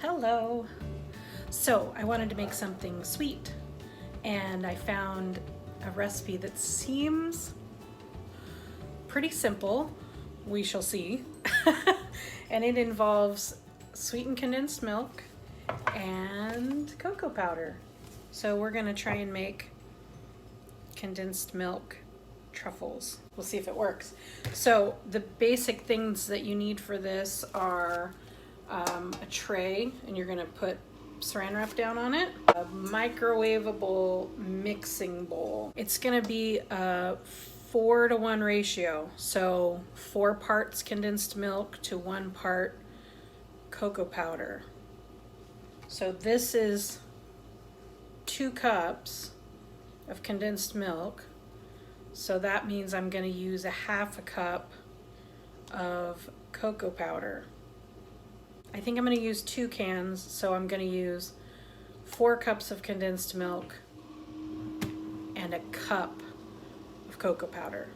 Hello. So I wanted to make something sweet and I found a recipe that seems pretty simple. We shall see. And it involves sweetened condensed milk and cocoa powder. So we're gonna try and make condensed milk truffles. We'll see if it works. So the basic things that you need for this are a tray, and you're gonna put saran wrap down on it, a microwavable mixing bowl. It's gonna be a 4-to-1 ratio, so 4 parts condensed milk to 1 part cocoa powder. So this is 2 cups of condensed milk, so that means I'm going to use a 1/2 cup of cocoa powder. I think I'm going to use 2 cans, so I'm going to use 4 cups of condensed milk and a cup of cocoa powder.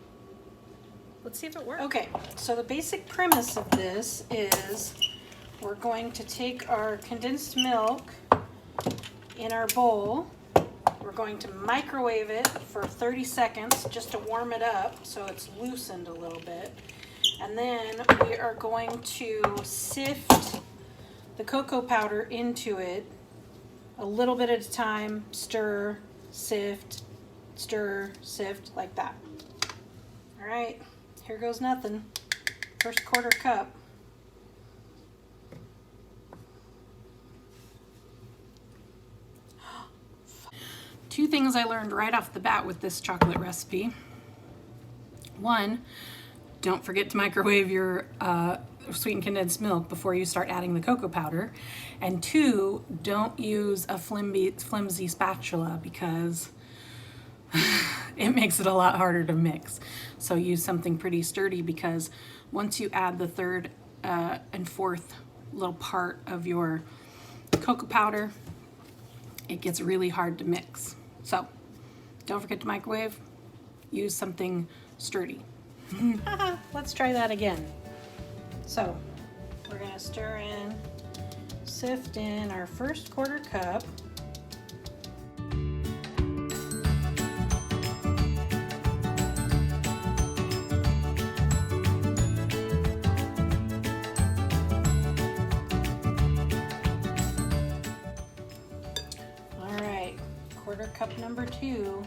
Let's see if it works. Okay, so the basic premise of this is we're going to take our condensed milk in our bowl. We're going to microwave it for 30 seconds just to warm it up so it's loosened a little bit. And then we are going to sift the cocoa powder into it a little bit at a time. Stir, sift, like that. All right, here goes nothing. First 1/4 cup. Two things I learned right off the bat with this chocolate recipe. One, don't forget to microwave your sweetened condensed milk before you start adding the cocoa powder. And 2, don't use a flimsy spatula because it makes it a lot harder to mix. So use something pretty sturdy, because once you add the 3rd and 4th little part of your cocoa powder, it gets really hard to mix. So don't forget to microwave, use something sturdy. Let's try that again. So we're gonna stir in, sift in our first 1/4 cup. All right, 1/4 cup number 2.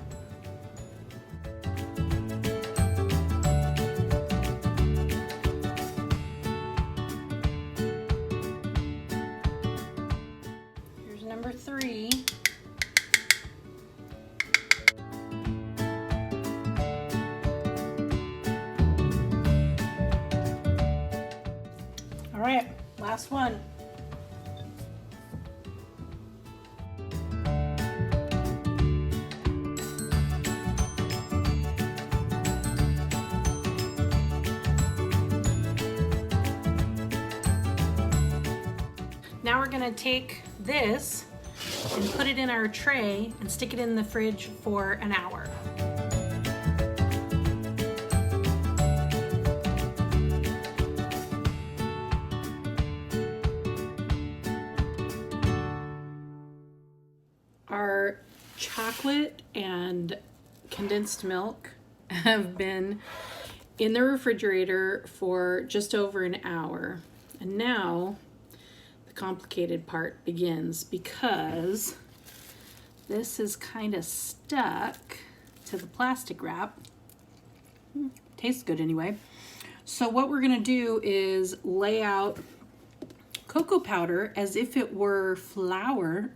Number 3. All right, last one. Now we're gonna take this and put it in our tray and stick it in the fridge for an hour. Our chocolate and condensed milk have been in the refrigerator for just over an hour, and now complicated part begins, because this is kind of stuck to the plastic wrap. Tastes good anyway. So what we're gonna do is lay out cocoa powder as if it were flour,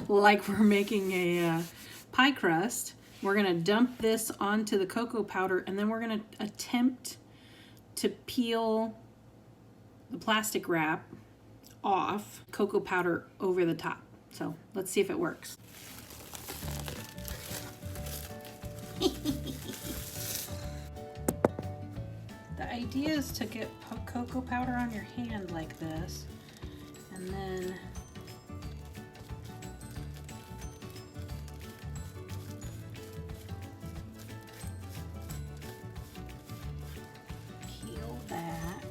like we're making a pie crust. We're gonna dump this onto the cocoa powder, and then we're gonna attempt to peel the plastic wrap off, cocoa powder over the top. So let's see if it works. The idea is to get cocoa powder on your hand like this, and then peel back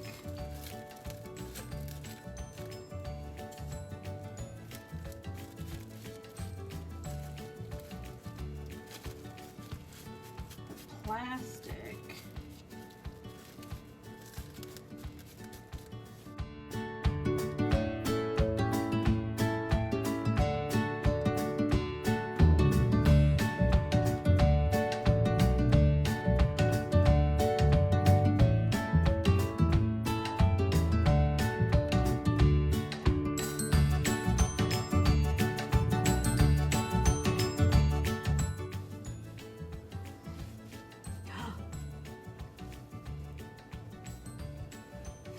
plastic.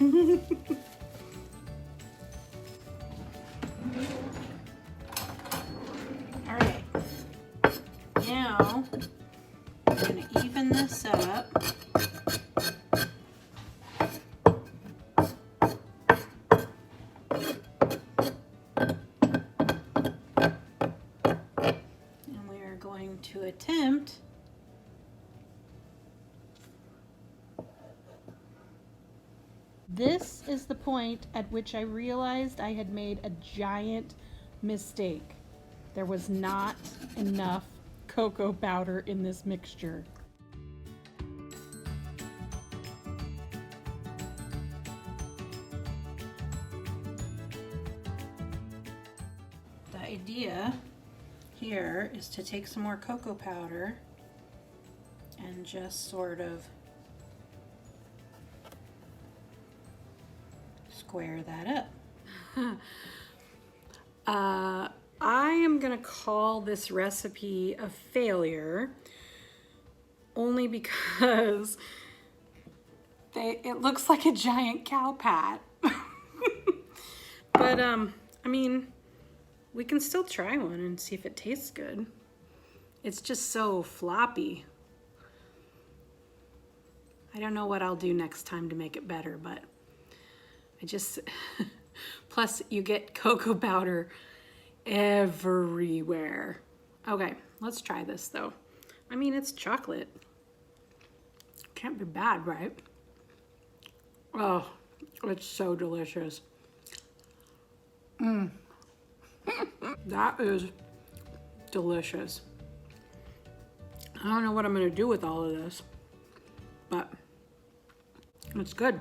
All right, now I'm going to even this up. And we are going to attempt This is the point at which I realized I had made a giant mistake. There was not enough cocoa powder in this mixture. The idea here is to take some more cocoa powder and just sort of square that up. I am gonna call this recipe a failure only because it looks like a giant cow pat. But I mean, we can still try one and see if it tastes good. It's just so floppy. I don't know what I'll do next time to make it better, but I just, plus you get cocoa powder everywhere. Okay, let's try this though. I mean, it's chocolate. Can't be bad, right? Oh, it's so delicious. That is delicious. I don't know what I'm gonna do with all of this, but it's good.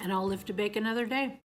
And I'll live to bake another day.